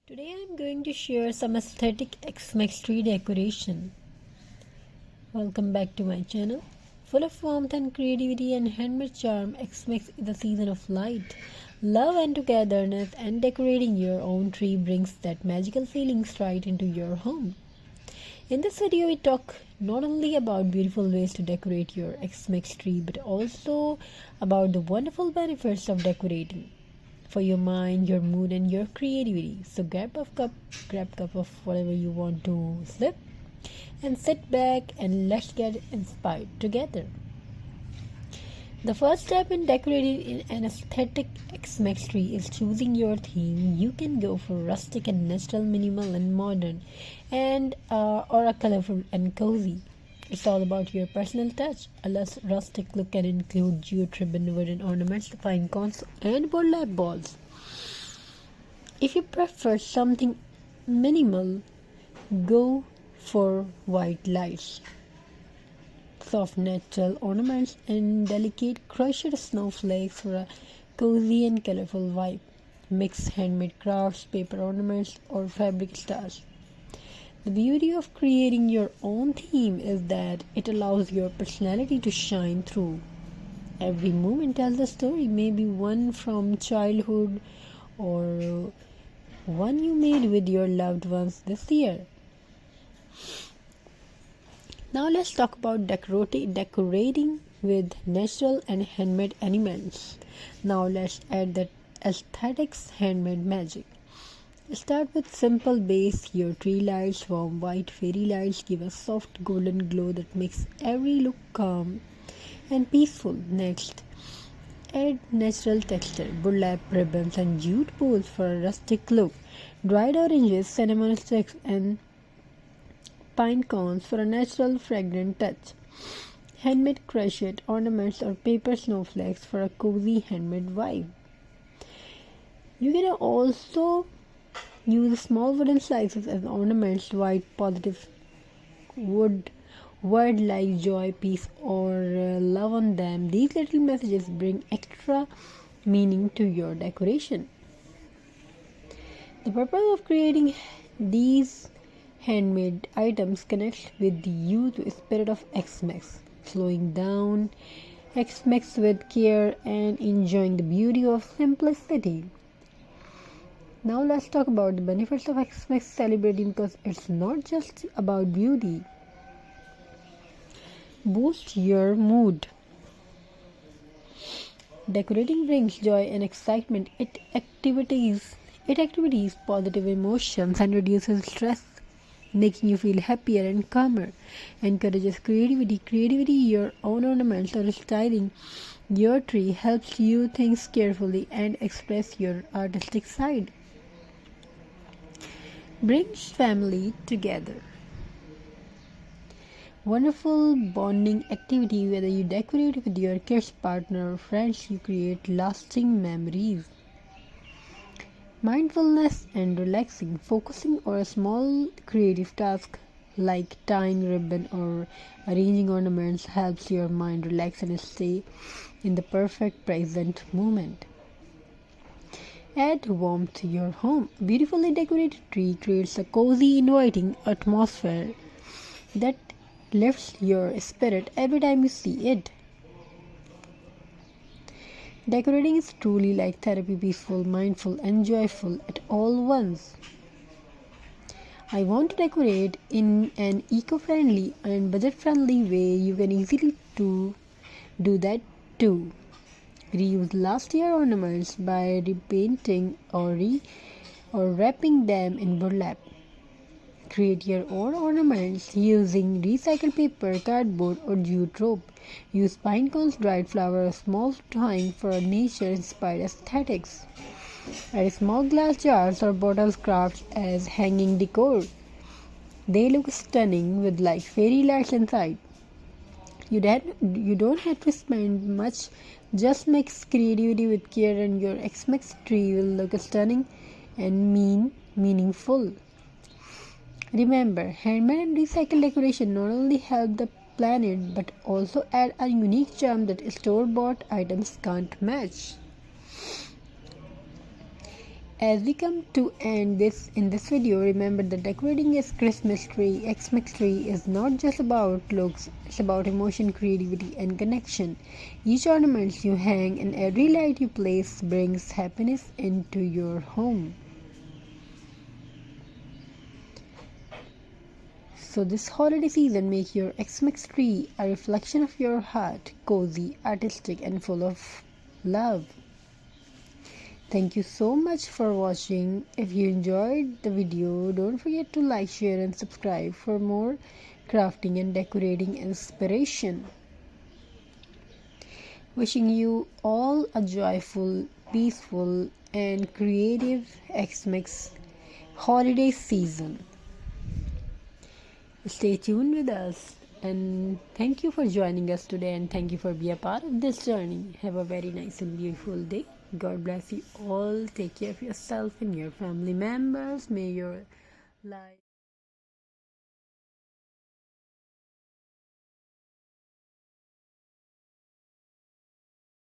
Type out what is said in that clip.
Today I'm going to share some aesthetic Xmas tree decoration. Welcome back to my channel. Full of warmth and creativity and handmade charm, Xmas is a season of light, love and togetherness, and decorating your own tree brings that magical feeling right into your home. In this video we talk not only about beautiful ways to decorate your Xmas tree but also about the wonderful benefits of decorating for your mind, your mood, and your creativity. So grab cup of whatever you want to sip, and sit back and let's get inspired together. The first step in decorating an aesthetic Xmas tree is choosing your theme. You can go for rustic and natural, minimal and modern, and or a colorful and cozy. It's all about your personal touch. A less rustic look can include jute ribbon, wooden ornaments, fine cones, and burlap balls. If you prefer something minimal, go for white lights, soft natural ornaments, and delicate crushed snowflakes for a cozy and colorful vibe. Mix handmade crafts, paper ornaments, or fabric stars. The beauty of creating your own theme is that it allows your personality to shine through. Every moment tells a story, maybe one from childhood or one you made with your loved ones this year. Now let's talk about decorating with natural and handmade elements. Now let's add the aesthetics handmade magic. Start with simple base. Your tree lights, warm white fairy lights, give a soft golden glow that makes every look calm and peaceful. Next, add natural texture, burlap ribbons and jute poles for a rustic look, dried oranges, cinnamon sticks and pine cones for a natural fragrant touch, handmade crochet ornaments or paper snowflakes for a cozy handmade vibe. You can also use small wooden slices as ornaments, write positive wood word like joy, peace, or love on them. These little messages bring extra meaning to your decoration. The purpose of creating these handmade items connects with you to the spirit of Xmas, slowing down Xmas with care and enjoying the beauty of simplicity. Now let's talk about the benefits of Xmas celebrating, because it's not just about beauty. Boost your mood. Decorating brings joy and excitement. It activates positive emotions and reduces stress, making you feel happier and calmer. Encourages creativity. Your own ornaments or styling your tree helps you think carefully and express your artistic side. Brings family together. Wonderful bonding activity. Whether you decorate with your kids, partner, or friends, you create lasting memories. Mindfulness and relaxing. Focusing on a small creative task like tying ribbon or arranging ornaments helps your mind relax and stay in the perfect present moment. Add warmth to your home. A beautifully decorated tree creates a cozy, inviting atmosphere that lifts your spirit every time you see it. Decorating is truly like therapy, peaceful, mindful, and joyful at all once. I want to decorate in an eco-friendly and budget-friendly way. You can easily do that too. Reuse last year ornaments by repainting or wrapping them in burlap. Create your own ornaments using recycled paper, cardboard, or jute rope. Use pine cones, dried flowers, small twine for nature-inspired aesthetics. Add small glass jars or bottles crafts as hanging decor. They look stunning with like fairy lights inside. You don't have to spend much, just mix creativity with care and your Xmas tree will look stunning and meaningful. Remember, handmade and recycled decoration not only help the planet but also add a unique charm that store-bought items can't match. As we come to end this in this video, remember that decorating a Christmas tree, Xmas tree is not just about looks, it's about emotion, creativity and connection. Each ornament you hang and every light you place brings happiness into your home. So this holiday season, make your Xmas tree a reflection of your heart, cozy, artistic and full of love. Thank you so much for watching. If you enjoyed the video, don't forget to like, share and subscribe for more crafting and decorating inspiration. Wishing you all a joyful, peaceful and creative Xmas holiday season. Stay tuned with us and thank you for joining us today, and thank you for being a part of this journey. Have a very nice and beautiful day. God bless you all. Take care of yourself and your family members. May your life